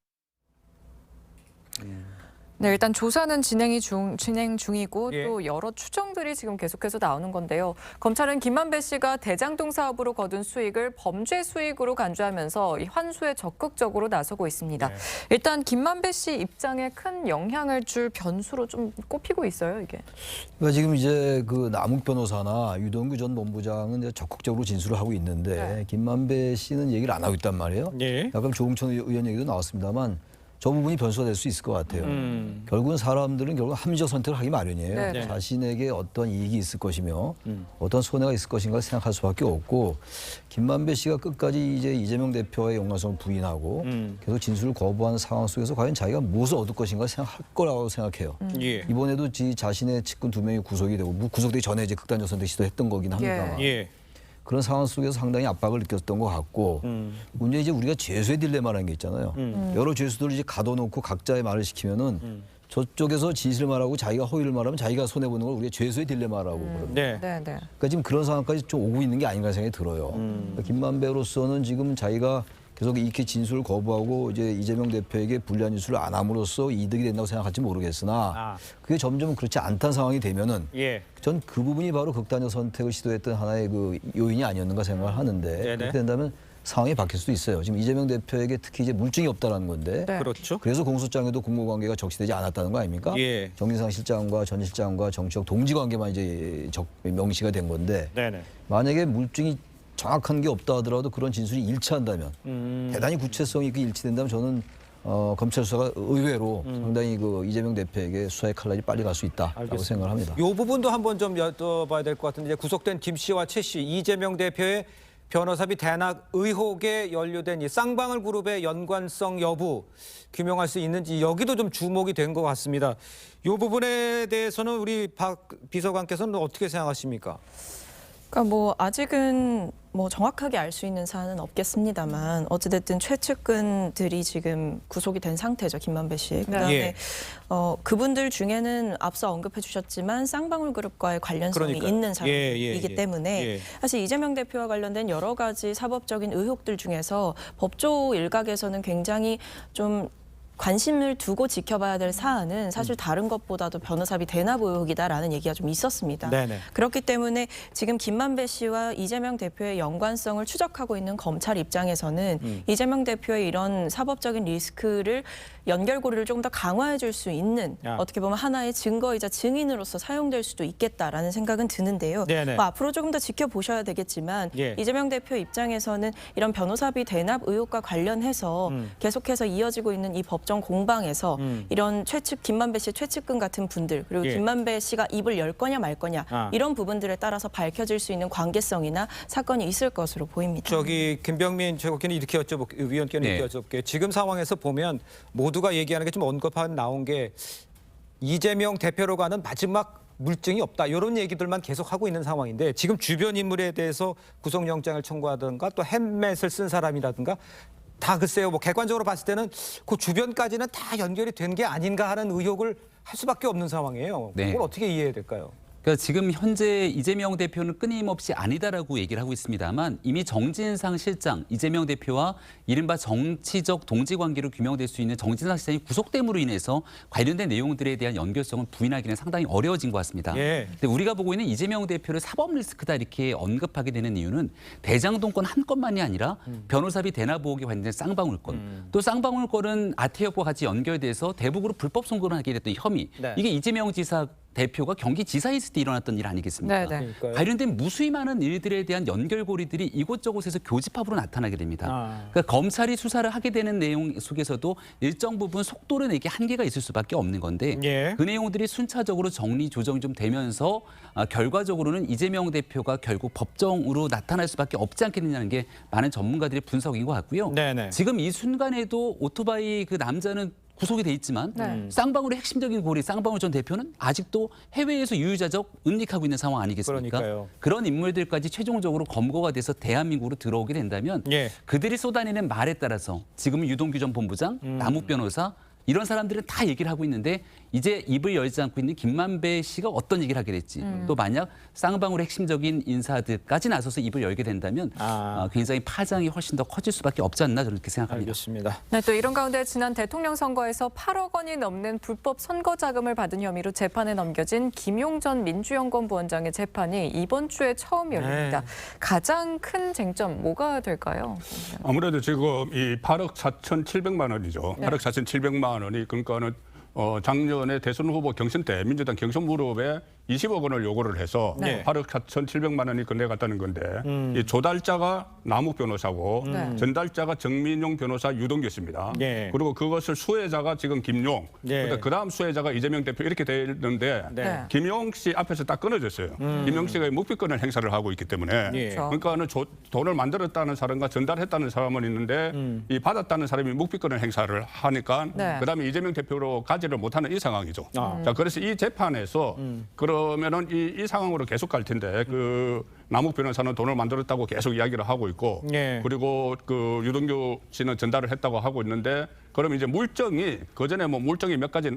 E: 네, 일단 조사는 진행 중이고
D: 예.
E: 또 여러 추정들이 지금 계속해서 나오는 건데요. 검찰은 김만배 씨가 대장동 사업으로 거둔 수익을 범죄 수익으로 간주하면서 이 환수에 적극적으로 나서고 있습니다.
D: 네.
E: 일단 김만배 씨 입장에 큰 영향을 줄 변수로 좀 꼽히고 있어요, 이게.
G: 그러니까 지금 이제 그 남욱 변호사나 유동규 전 본부장은 이제 적극적으로 진술을 하고 있는데
E: 네.
G: 김만배 씨는 얘기를 안 하고 있단 말이에요.
D: 예.
G: 약간 조홍천 의원 얘기도 나왔습니다만 저 부분이 변수가 될 수 있을 것 같아요. 결국은 사람들은 결국 합리적 선택을 하기 마련이에요.
E: 네, 네.
G: 자신에게 어떤 이익이 있을 것이며 어떤 손해가 있을 것인가를 생각할 수밖에 없고 김만배 씨가 끝까지 이제 이재명 대표의 연관성을 부인하고 계속 진술을 거부하는 상황 속에서 과연 자기가 무엇을 얻을 것인가 생각할 거라고 생각해요.
D: 예.
G: 이번에도 자신의 측근 2명이 구속이 되고 구속되기 전에 이제 극단적 선택 시도했던 거긴 합니다만
D: 예.
G: 그런 상황 속에서 상당히 압박을 느꼈던 것 같고 문제 이제 우리가 죄수의 딜레마라는 게 있잖아요. 여러 죄수들을 이제 가둬놓고 각자의 말을 시키면은 저쪽에서 진실을 말하고 자기가 허위를 말하면 자기가 손해 보는 걸 우리가 죄수의 딜레마라고 그럽니다.
D: 네.
E: 네, 네.
G: 그러니까 지금 그런 상황까지 좀 오고 있는 게 아닌가 생각이 들어요. 그러니까 김만배로서는 지금 자기가 계속 이렇게 진술을 거부하고 이제 이재명 대표에게 불리한 진술을 안 함으로써 이득이 된다고 생각할지 모르겠으나 그게 점점 그렇지 않다는 상황이 되면은
D: 예.
G: 전 그 부분이 바로 극단적 선택을 시도했던 하나의 그 요인이 아니었는가 생각을 하는데
D: 네네.
G: 그렇게 된다면 상황이 바뀔 수도 있어요. 지금 이재명 대표에게 특히 이제 물증이 없다라는 건데
E: 네.
D: 그렇죠.
G: 그래서 공소장에도 공모관계가 적시되지 않았다는 거 아닙니까?
D: 예.
G: 정진상 실장과 전 실장과 정치적 동지관계만 이제 명시가 된 건데
D: 네네.
G: 만약에 물증이 정확한 게 없다 하더라도 그런 진술이 일치한다면 대단히 구체성이 있게 일치된다면 저는 검찰 수사가 의외로 상당히 그 이재명 대표에게 수사의 칼날이 빨리 갈 수 있다라고
D: 알겠습니다.
G: 생각을 합니다.
D: 이 부분도 한번 좀 여쭤봐야 될 것 같은데 이제 구속된 김 씨와 최 씨, 이재명 대표의 변호사비 대납 의혹에 연루된 이 쌍방울 그룹의 연관성 여부 규명할 수 있는지 여기도 좀 주목이 된 것 같습니다. 이 부분에 대해서는 우리 박 비서관께서는 어떻게 생각하십니까?
I: 그러니까 뭐 아직은 뭐 정확하게 알 수 있는 사안은 없겠습니다만 어찌됐든 최측근들이 지금 구속이 된 상태죠. 김만배 씨. 그다음에
D: 예.
I: 그분들 중에는 앞서 언급해 주셨지만 쌍방울 그룹과의 관련성이
D: 그러니까요.
I: 있는 사람이기
D: 예.
I: 때문에
D: 예.
I: 사실 이재명 대표와 관련된 여러 가지 사법적인 의혹들 중에서 법조 일각에서는 굉장히 좀 관심을 두고 지켜봐야 될 사안은 사실 다른 것보다도 변호사비 대납 의혹이다라는 얘기가 좀 있었습니다.
D: 네네.
I: 그렇기 때문에 지금 김만배 씨와 이재명 대표의 연관성을 추적하고 있는 검찰 입장에서는 이재명 대표의 이런 사법적인 리스크를 연결고리를 조금 더 강화해 줄 수 있는 어떻게 보면 하나의 증거이자 증인으로서 사용될 수도 있겠다라는 생각은 드는데요.
D: 네네.
I: 뭐 앞으로 조금 더 지켜보셔야 되겠지만
D: 예.
I: 이재명 대표 입장에서는 이런 변호사비 대납 의혹과 관련해서 계속해서 이어지고 있는 이 법정 공방에서 이런 김만배 씨의 최측근 같은 분들 그리고
D: 예.
I: 김만배 씨가 입을 열 거냐 말 거냐 이런 부분들에 따라서 밝혀질 수 있는 관계성이나 사건이 있을 것으로 보입니다.
D: 저기 김병민 최고위원께 이렇게 여쭤볼게요. 지금 상황에서 보면 모두가 얘기하는 게 좀 언급한 나온 게 이재명 대표로 가는 마지막 물증이 없다. 이런 얘기들만 계속 하고 있는 상황인데 지금 주변 인물에 대해서 구속영장을 청구하든가 또 헬멧을 쓴 사람이라든가 다 글쎄요. 뭐 객관적으로 봤을 때는 그 주변까지는 다 연결이 된 게 아닌가 하는 의혹을 할 수밖에 없는 상황이에요.
H: 네.
D: 그걸 어떻게 이해해야 될까요?
H: 그러니까 지금 현재 이재명 대표는 끊임없이 아니다라고 얘기를 하고 있습니다만 이미 정진상 실장, 이재명 대표와 이른바 정치적 동지관계로 규명될 수 있는 정진상 실장이 구속됨으로 인해서 관련된 내용들에 대한 연결성을 부인하기는 상당히 어려워진 것 같습니다.
D: 예.
H: 근데 우리가 보고 있는 이재명 대표를 사법 리스크다 이렇게 언급하게 되는 이유는 대장동권 한 건만이 아니라 변호사비 대납 의혹에 관련된 쌍방울권, 또 쌍방울권은 아태협과 같이 연결돼서 대북으로 불법 송금을 하게 됐던 혐의,
D: 네.
H: 이게 이재명 지사 대표가 경기지사 있을 때 일어났던 일 아니겠습니까?
E: 네네.
H: 관련된 무수히 많은 일들에 대한 연결고리들이 이곳저곳에서 교집합으로 나타나게 됩니다. 그러니까 검찰이 수사를 하게 되는 내용 속에서도 일정 부분 속도를 내기 한계가 있을 수밖에 없는 건데
D: 예.
H: 그 내용들이 순차적으로 정리 조정이 좀 되면서 결과적으로는 이재명 대표가 결국 법정으로 나타날 수밖에 없지 않겠느냐는 게 많은 전문가들의 분석인 것 같고요.
D: 네네.
H: 지금 이 순간에도 오토바이 그 남자는 구속이 돼 있지만 쌍방울의 핵심적인 고리 쌍방울 전 대표는 아직도 해외에서 유유자적 은닉하고 있는 상황 아니겠습니까?
D: 그러니까요.
H: 그런 인물들까지 최종적으로 검거가 돼서 대한민국으로 들어오게 된다면
D: 예.
H: 그들이 쏟아내는 말에 따라서 지금은 유동규 전 본부장, 남욱 변호사, 이런 사람들은 다 얘기를 하고 있는데 이제 입을 열지 않고 있는 김만배 씨가 어떤 얘기를 하게 될지 또 만약 쌍방울의 핵심적인 인사들까지 나서서 입을 열게 된다면 굉장히 파장이 훨씬 더 커질 수밖에 없지 않나 저렇게 생각합니다.
M: 알겠습니다.
E: 네, 또 이런 가운데 지난 대통령 선거에서 8억 원이 넘는 불법 선거 자금을 받은 혐의로 재판에 넘겨진 김용 전 민주연구원 부원장의 재판이 이번 주에 처음 열립니다.
M: 네.
E: 가장 큰 쟁점 뭐가 될까요?
F: 아무래도 지금 이 8억 4,700만 원이죠.
E: 네.
F: 8억 4,700만 원이 그러니까는 작년에 대선 후보 경선 때 민주당 경선 무렵에 20억 원을 요구를 해서
E: 네.
F: 8억 4,700만 원이 건네갔다는 건데 이 조달자가 남욱 변호사고
E: 네.
F: 전달자가 정민용 변호사 유동규 씨입니다.
M: 네.
F: 그리고 그것을 수혜자가 지금 김용,
M: 네.
F: 그다음 수혜자가 이재명 대표 이렇게 돼 있는데
M: 네.
F: 김용 씨 앞에서 딱 끊어졌어요. 김용 씨가 묵비권을 행사를 하고 있기 때문에
M: 예.
F: 그러니까는 돈을 만들었다는 사람과 전달했다는 사람은 있는데 이 받았다는 사람이 묵비권을 행사를 하니까
E: 네.
F: 그다음에 이재명 대표로 가지를 못하는 이 상황이죠. 자, 그래서 이 재판에서 그러면은 이 상황으로 계속 갈 텐데 그 남욱 변호사는 돈을 만들었다고 계속 이야기를 하고 있고
M: 예.
F: 그리고 그 유동규 씨는 전달을 했다고 하고 있는데 그럼 이제 물증이 그전에 뭐 물증이 몇 가지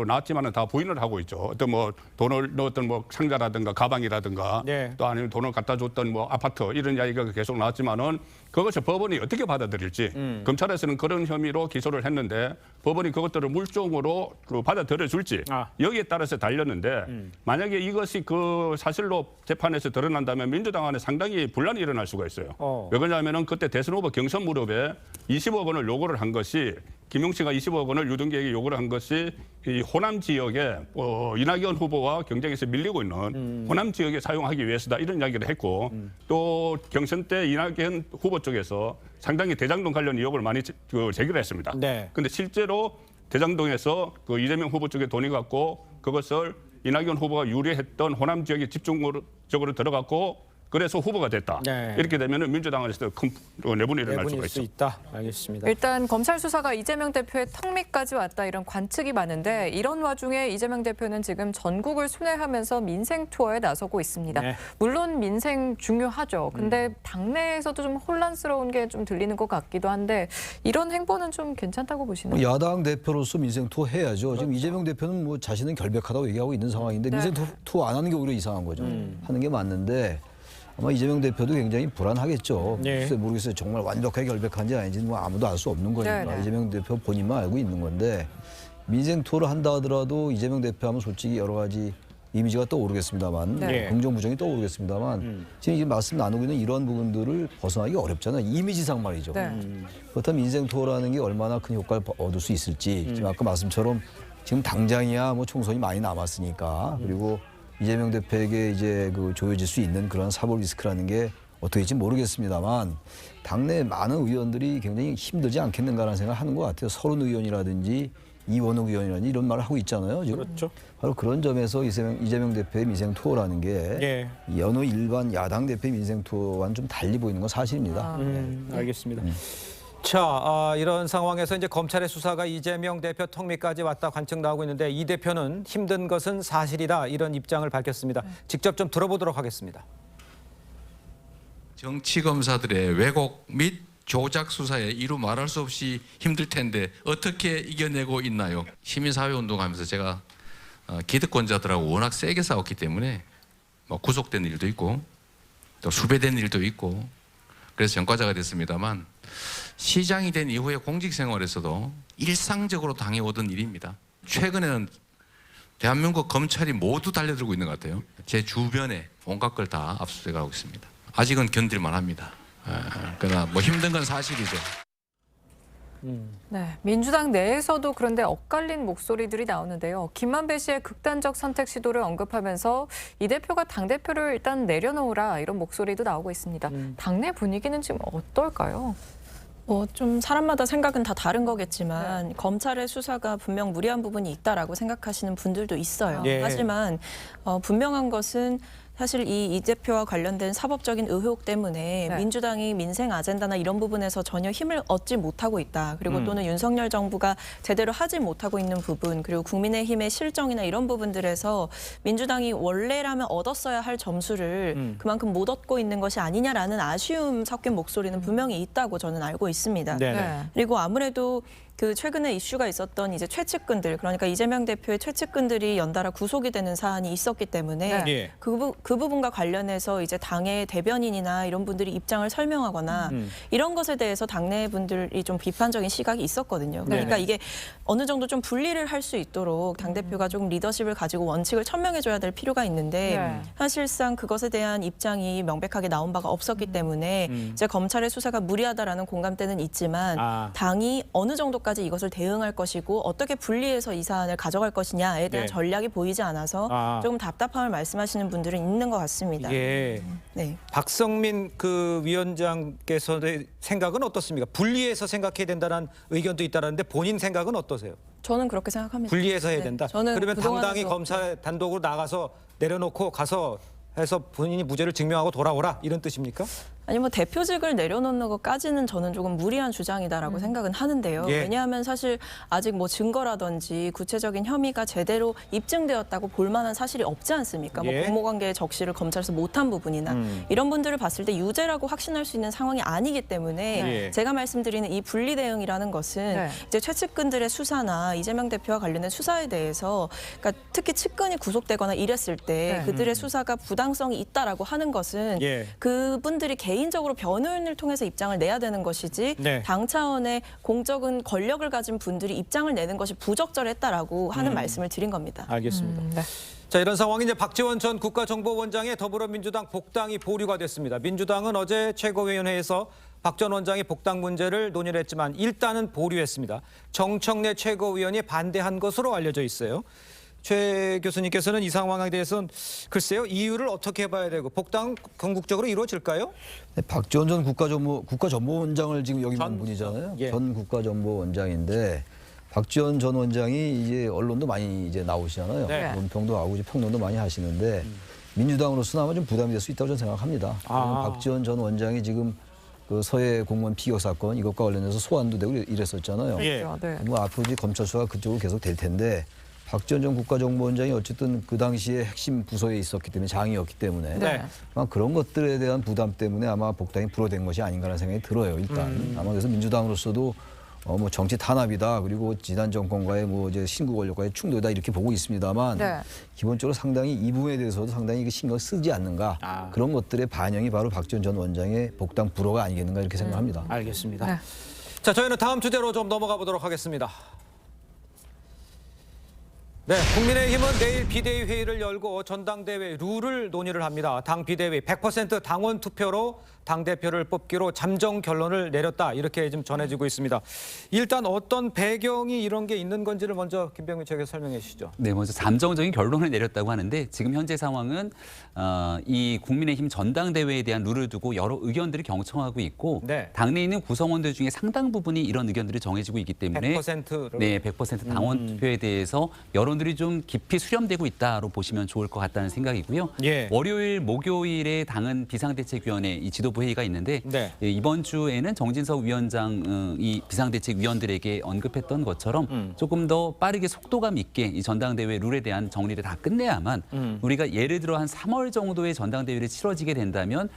F: 나왔지만은 다 부인을 하고 있죠. 어떤 뭐 돈을 넣었던 뭐 상자라든가 가방이라든가
M: 네.
F: 또 아니면 돈을 갖다 줬던 뭐 아파트 이런 이야기가 계속 나왔지만은 그것을 법원이 어떻게 받아들일지 검찰에서는 그런 혐의로 기소를 했는데 법원이 그것들을 물증으로 받아들여 줄지 여기에 따라서 달렸는데 만약에 이것이 그 사실로 재판에서 드러난다면 민주당 안에 상당히 분란이 일어날 수가 있어요. 왜 그러냐면은 그때 대선 후보 경선 무렵에 20억 원을 요구를 한 것이 김용 씨가 20억 원을 유동규에게 요구를 한 것이 이 호남 지역에 이낙연 후보와 경쟁에서 밀리고 있는 호남 지역에 사용하기 위해서다 이런 이야기를 했고 또 경선 때 이낙연 후보 쪽에서 상당히 대장동 관련 의혹을 많이 제기를 했습니다.
M: 네.
F: 근데 실제로 대장동에서 그 이재명 후보 쪽에 돈이 갔고 그것을 이낙연 후보가 유리했던 호남 지역에 집중적으로 들어갔고 그래서 후보가 됐다.
M: 네.
F: 이렇게 되면은 민주당에서 큰 내분이 일어날 수가
M: 내분일
F: 있죠.
M: 수 있다. 알겠습니다.
E: 일단 검찰 수사가 이재명 대표의 턱밑까지 왔다 이런 관측이 많은데 이런 와중에 이재명 대표는 지금 전국을 순회하면서 민생 투어에 나서고 있습니다.
M: 네.
E: 물론 민생 중요하죠. 근데 당내에서도 좀 혼란스러운 게 좀 들리는 것 같기도 한데 이런 행보는 좀 괜찮다고 보시나요?
G: 야당 대표로서 민생 투어 해야죠. 지금 이재명 대표는 뭐 자신은 결백하다고 얘기하고 있는 상황인데
E: 네.
G: 민생 투어 안 하는 게 오히려 이상한 거죠. 하는 게 맞는데 아마 이재명 대표도 굉장히 불안하겠죠.
M: 네.
G: 글쎄 모르겠어요. 정말 완벽하게 결백한지 아닌지 뭐 아무도 알 수 없는 거니까
E: 네, 네.
G: 이재명 대표 본인만 알고 있는 건데 민생 투어를 한다 하더라도 이재명 대표하면 솔직히 여러 가지 이미지가 떠오르겠습니다만
M: 네.
G: 긍정 부정이 떠오르겠습니다만 지금 말씀 나누고 있는 이런 부분들을 벗어나기 어렵잖아요. 이미지상 말이죠.
E: 네.
G: 그렇다면 민생 투어라는 게 얼마나 큰 효과를 얻을 수 있을지 지금 아까 말씀처럼 지금 당장이야 뭐 총선이 많이 남았으니까 그리고 이재명 대표에게 이제 그 조여질 수 있는 그런 사법 리스크라는 게 어떻게 될지 모르겠습니다만 당내 많은 의원들이 굉장히 힘들지 않겠는가라는 생각을 하는 것 같아요. 서른 의원이라든지 이원욱 의원이라든지 이런 말을 하고 있잖아요. 지금.
M: 그렇죠.
G: 바로 그런 점에서 이재명 대표의 민생 투어라는 게 어느 일반 야당 대표의 민생 투어와는 좀 달리 보이는 건 사실입니다.
M: 알겠습니다.
D: 자, 이런 상황에서 이제 검찰의 수사가 이재명 대표 턱밑까지 왔다 관측 나오고 있는데 이 대표는 힘든 것은 사실이다 이런 입장을 밝혔습니다. 직접 좀 들어보도록 하겠습니다.
N: 정치 검사들의 왜곡 및 조작 수사에 이루 말할 수 없이 힘들 텐데 어떻게 이겨내고 있나요? 시민사회운동하면서 제가 기득권자들하고 워낙 세게 싸웠기 때문에 뭐 구속된 일도 있고 또 수배된 일도 있고 그래서 전과자가 됐습니다만 시장이 된 이후에 공직 생활에서도 일상적으로 당해오던 일입니다. 최근에는 대한민국 검찰이 모두 달려들고 있는 것 같아요. 제 주변에 온갖 걸 다 압수수색하고 있습니다. 아직은 견딜만 합니다. 그러나 뭐 힘든 건 사실이죠.
E: 네, 민주당 내에서도 그런데 엇갈린 목소리들이 나오는데요. 김만배 씨의 극단적 선택 시도를 언급하면서 이 대표가 당대표를 일단 내려놓으라 이런 목소리도 나오고 있습니다. 당내 분위기는 지금 어떨까요?
I: 좀 사람마다 생각은 다 다른 거겠지만 검찰의 수사가 분명 무리한 부분이 있다라고 생각하시는 분들도 있어요.
M: 예.
I: 하지만 분명한 것은 사실 이 대표와 관련된 사법적인 의혹 때문에 민주당이 민생 아젠다나 이런 부분에서 전혀 힘을 얻지 못하고 있다. 그리고 또는 윤석열 정부가 제대로 하지 못하고 있는 부분, 그리고 국민의힘의 실정이나 이런 부분들에서 민주당이 원래라면 얻었어야 할 점수를 그만큼 못 얻고 있는 것이 아니냐라는 아쉬움 섞인 목소리는 분명히 있다고 저는 알고 있습니다.
M: 네네.
I: 그리고 아무래도 그 최근에 이슈가 있었던 이제 최측근들, 그러니까 이재명 대표의 최측근들이 연달아 구속이 되는 사안이 있었기 때문에
D: 네.
I: 그 부분과 관련해서 이제 당의 대변인이나 이런 분들이 입장을 설명하거나 이런 것에 대해서 당내 분들이 좀 비판적인 시각이 있었거든요. 그러니까
D: 네네.
I: 이게 어느 정도 좀 분리를 할 수 있도록 당대표가 조금 리더십을 가지고 원칙을 천명해줘야 될 필요가 있는데
E: 네.
I: 사실상 그것에 대한 입장이 명백하게 나온 바가 없었기 때문에 이제 검찰의 수사가 무리하다라는 공감대는 있지만 당이 어느 정도까지 이것을 대응할 것이고 어떻게 분리해서 이 사안을 가져갈 것이냐에 대한
D: 네.
I: 전략이 보이지 않아서 조금 답답함을 말씀하시는 분들은 있는 것 같습니다.
D: 예.
I: 네.
D: 박성민 그 위원장께서의 생각은 어떻습니까? 분리해서 생각해야 된다는 의견도 있다는데 본인 생각은 어떠세요?
I: 저는 그렇게 생각합니다.
D: 분리해서 해야
I: 네.
D: 된다.
I: 저는
D: 그러면 당당히
I: 그동안에도-
D: 검찰 단독으로 나가서 내려놓고 가서 해서 본인이 무죄를 증명하고 돌아오라 이런 뜻입니까?
I: 아니 뭐 대표직을 내려놓는 것까지는 저는 조금 무리한 주장이다라고 생각은 하는데요.
D: 예.
I: 왜냐하면 사실 아직 뭐 증거라든지 구체적인 혐의가 제대로 입증되었다고 볼 만한 사실이 없지 않습니까?
D: 예.
I: 뭐 공모관계의 적시를 검찰에서 못한 부분이나 이런 분들을 봤을 때 유죄라고 확신할 수 있는 상황이 아니기 때문에
D: 예.
I: 제가 말씀드리는 이 분리 대응이라는 것은
E: 네.
I: 이제 최측근들의 수사나 이재명 대표와 관련된 수사에 대해서 그러니까 특히 측근이 구속되거나 이랬을 때
E: 네.
I: 그들의 수사가 부당성이 있다라고 하는 것은
D: 예.
I: 그분들이 개인적으로 변호인을 통해서 입장을 내야 되는 것이지
D: 네.
I: 당 차원의 공적인 권력을 가진 분들이 입장을 내는 것이 부적절했다라고 하는 말씀을 드린 겁니다.
D: 알겠습니다.
E: 네.
D: 자, 이런 상황이 이제 박지원 전 국가정보원장의 더불어민주당 복당이 보류가 됐습니다. 민주당은 어제 최고위원회에서 박 전 원장의 복당 문제를 논의를 했지만 일단은 보류했습니다. 정청래 최고위원이 반대한 것으로 알려져 있어요. 최 교수님께서는 이 상황에 대해서는 글쎄요, 이유를 어떻게 해봐야 되고 복당 궁극적으로 이루어질까요?
G: 네, 박지원 전 국가정보원장을 지금 역임한 분이잖아요.
D: 예.
G: 전 국가정보원장인데 박지원 전 원장이 이제 언론도 많이 이제 나오시잖아요.
D: 네.
G: 논평도 나오고 이제 평론도 많이 하시는데 민주당으로서는 아마 좀 부담이 될 수 있다고 저는 생각합니다. 왜냐면 박지원 전 원장이 지금 그 서해 공무원 피격 사건 이것과 관련해서 소환도 되고 이랬었잖아요.
D: 예.
E: 네.
G: 뭐 앞으로 이제 검찰 수사가 그쪽으로 계속 될 텐데 박지원 전 국가정보원장이 어쨌든 그 당시에 핵심 부서에 있었기 때문에 장이었기 때문에
D: 네.
G: 아마 그런 것들에 대한 부담 때문에 아마 복당이 불허된 것이 아닌가라는 생각이 들어요. 일단 아마 그래서 민주당으로서도 뭐 정치 탄압이다 그리고 지난 정권과의 뭐 이제 신구 권력과의 충돌이다 이렇게 보고 있습니다만
E: 네.
G: 기본적으로 상당히 이 부분에 대해서도 상당히 신경을 쓰지 않는가 그런 것들의 반영이 바로 박지원 전 원장의 복당 불허가 아니겠는가 이렇게 생각합니다.
D: 알겠습니다.
E: 네.
D: 자, 저희는 다음 주제로 좀 넘어가 보도록 하겠습니다. 네, 국민의힘은 내일 비대위 회의를 열고 전당대회 룰을 논의를 합니다. 당 비대위 100% 당원 투표로 당대표를 뽑기로 잠정 결론을 내렸다. 이렇게 지금 전해지고 있습니다. 일단 어떤 배경이 이런 게 있는 건지를 먼저 김병민 최고위원 설명해 주시죠.
H: 네, 먼저 잠정적인 결론을 내렸다고 하는데 지금 현재 상황은 이 국민의힘 전당대회에 대한 룰을 두고 여러 의견들이 경청하고 있고
D: 네.
H: 당내에 있는 구성원들 중에 상당 부분이 이런 의견들이 정해지고 있기 때문에
D: 100%로.
H: 네, 100% 당원 투표에 대해서 여론들이 좀 깊이 수렴되고 있다로 보시면 좋을 것 같다는 생각이고요.
D: 예.
H: 월요일, 목요일에 당은 비상대책위원회 이 지도부 회의가 있는데
D: 네.
H: 이번 주에는 정진석 위원장 이 비상대책위원들에게 언급했던 것처럼 조금 더 빠르게 속도감 있게 이 전당대회 룰에 대한 정리를 다 끝내야만 우리가 예를 들어 한 3월 정도의 전당대회를 치러지게 된다면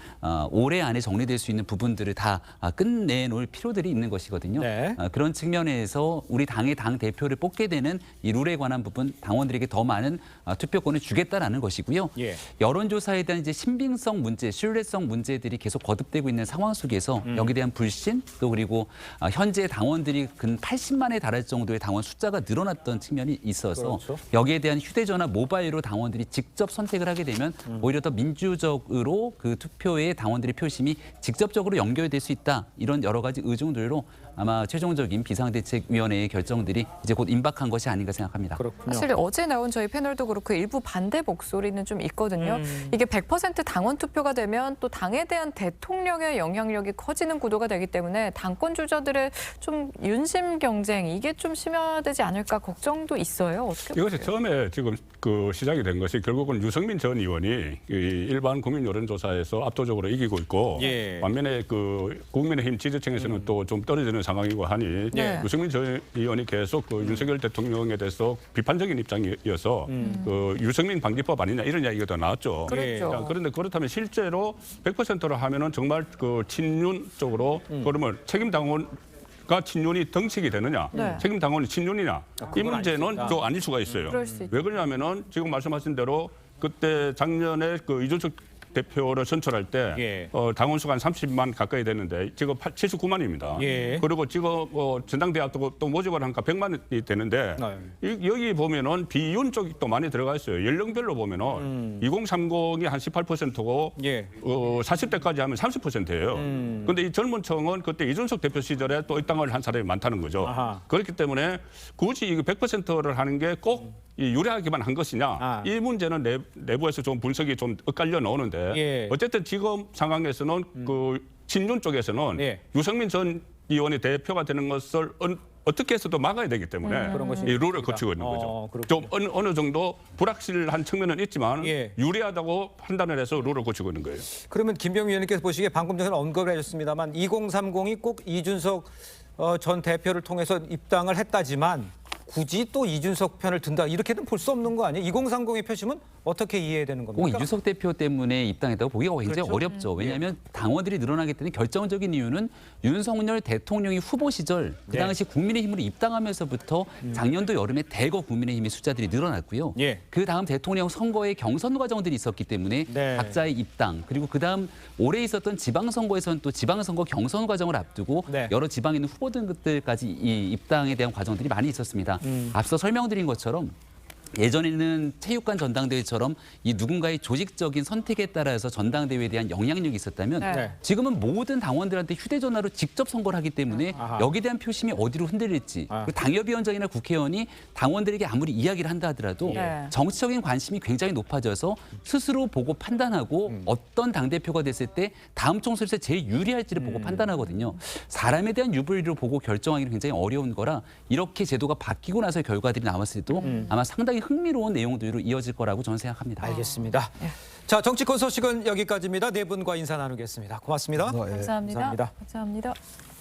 H: 올해 안에 정리될 수 있는 부분들을 다 끝내놓을 필요들이 있는 것이거든요.
D: 네.
H: 그런 측면에서 우리 당의 당 대표를 뽑게 되는 이 룰에 관한 부분 당원들에게 더 많은 투표권을 주겠다라는 것이고요.
D: 예.
H: 여론조사에 대한 이제 신빙성 문제, 신뢰성 문제들이 계속 거듭되고 있는 상황 속에서 여기에 대한 불신 또 그리고 현재 당원들이 근 80만에 달할 정도의 당원 숫자가 늘어났던 측면이 있어서
D: 그렇죠.
H: 여기에 대한 휴대전화 모바일로 당원들이 직접 선택을 하게 되면 오히려 더 민주적으로 그 투표에 당원들의 표심이 직접적으로 연결될 수 있다. 이런 여러 가지 의중들로 아마 최종적인 비상대책위원회의 결정들이 이제 곧 임박한 것이 아닌가 생각합니다.
D: 그렇군요.
E: 사실 어제 나온 저희 패널도 그렇고 일부 반대 목소리는 좀 있거든요. 이게 100% 당원 투표가 되면 또 당에 대한 대통령의 영향력이 커지는 구도가 되기 때문에 당권 주자들의 좀 윤심 경쟁 이게 좀 심화되지 않을까 걱정도 있어요. 어떻게
F: 이것이
E: 보세요?
F: 처음에 지금 그 시작이 된 것이 결국은 유승민 전 의원이 이 일반 국민 여론조사에서 압도적으로 이기고 있고
D: 예.
F: 반면에 그 국민의힘 지지층에서는 또 좀 떨어지는 상황이고 하니
E: 네.
F: 유승민 전 의원이 계속 그 윤석열 대통령에 대해서 비판적인 입장이어서 그 유승민 방지법 아니냐 이런 이야기가 더 나왔죠.
E: 그렇죠.
F: 자, 그런데 그렇다면 실제로 100%로 하면은 정말 그 친윤 쪽으로 그러면 책임 당원 친윤이 덩치게 되느냐,
E: 네.
F: 책임 당원이 친윤이냐, 이 문제는
D: 아닐 수 있다.
F: 좀 아닐 수가 있어요.
E: 그럴 수 있죠.
F: 왜 그러냐면은 지금 말씀하신 대로 그때 작년에 그 이준석 대표를 선출할 때
M: 예.
F: 당원 수가 한 30만 가까이 되는데 지금 79만입니다.
M: 예.
F: 그리고 지금 전당대학도 또 모집을 하니까 100만이 되는데 여기 보면은 비윤 쪽이 또 많이 들어가 있어요. 연령별로 보면은 2030이 한 18%고
M: 예.
F: 40대까지 하면 30%예요. 그런데 이 젊은 층은 그때 이준석 대표 시절에 또 입당을 한 사람이 많다는 거죠.
M: 아하.
F: 그렇기 때문에 굳이 이거 100%를 하는 게 꼭 유리하기만 한 것이냐, 이 문제는 내부에서 좀 분석이 좀 엇갈려 나오는데
M: 예.
F: 어쨌든 지금 상황에서는 그 친윤 쪽에서는
M: 예.
F: 유승민 전 의원이 대표가 되는 것을 어떻게 해서도 막아야 되기 때문에
M: 그런 것이
F: 이 룰을
M: 있습니다.
F: 거치고 있는 거죠.
M: 그렇군요.
F: 좀 어느 정도 불확실한 측면은 있지만
M: 예.
F: 유리하다고 판단을 해서 룰을 거치고 있는 거예요.
D: 그러면 김병민 의원님께서 보시기에 방금 전에 언급을 해줬습니다만 2030이 꼭 이준석 전 대표를 통해서 입당을 했다지만 굳이 또 이준석 편을 든다 이렇게는 볼 수 없는 거 아니에요? 2030의 표심은 어떻게 이해해야 되는
H: 꼭
D: 겁니까?
H: 이준석 대표 때문에 입당했다고 보기가 굉장히
D: 그렇죠?
H: 어렵죠. 왜냐하면 당원들이 늘어나기 때문에 결정적인 이유는 윤석열 대통령이 후보 시절 그 당시 국민의힘으로 입당하면서부터 작년도 여름에 대거 국민의힘의 숫자들이 늘어났고요.
M: 예.
H: 그 다음 대통령 선거의 경선 과정들이 있었기 때문에
M: 네.
H: 각자의 입당 그리고 그 다음 올해 있었던 지방선거에서는 또 지방선거 경선 과정을 앞두고
M: 네.
H: 여러 지방에 있는 후보들까지 이 입당에 대한 과정들이 많이 있었습니다. 앞서 설명드린 것처럼 예전에는 체육관 전당대회처럼 이 누군가의 조직적인 선택에 따라서 전당대회에 대한 영향력이 있었다면
E: 네.
H: 지금은 모든 당원들한테 휴대전화로 직접 선거를 하기 때문에 여기에 대한 표심이 어디로 흔들릴지 그리고 당협위원장이나 국회의원이 당원들에게 아무리 이야기를 한다 하더라도
E: 네.
H: 정치적인 관심이 굉장히 높아져서 스스로 보고 판단하고 어떤 당대표가 됐을 때 다음 총선에서 제일 유리할지를 보고 판단하거든요. 사람에 대한 유불리를 보고 결정하기는 굉장히 어려운 거라 이렇게 제도가 바뀌고 나서 결과들이 나왔을 때도 아마 상당히 흥미로운 내용들로 이어질 거라고 저는 생각합니다.
D: 알겠습니다. 자, 정치권 소식은 여기까지입니다. 네 분과 인사 나누겠습니다. 고맙습니다.
E: 감사합니다.
D: 감사합니다.
E: 감사합니다.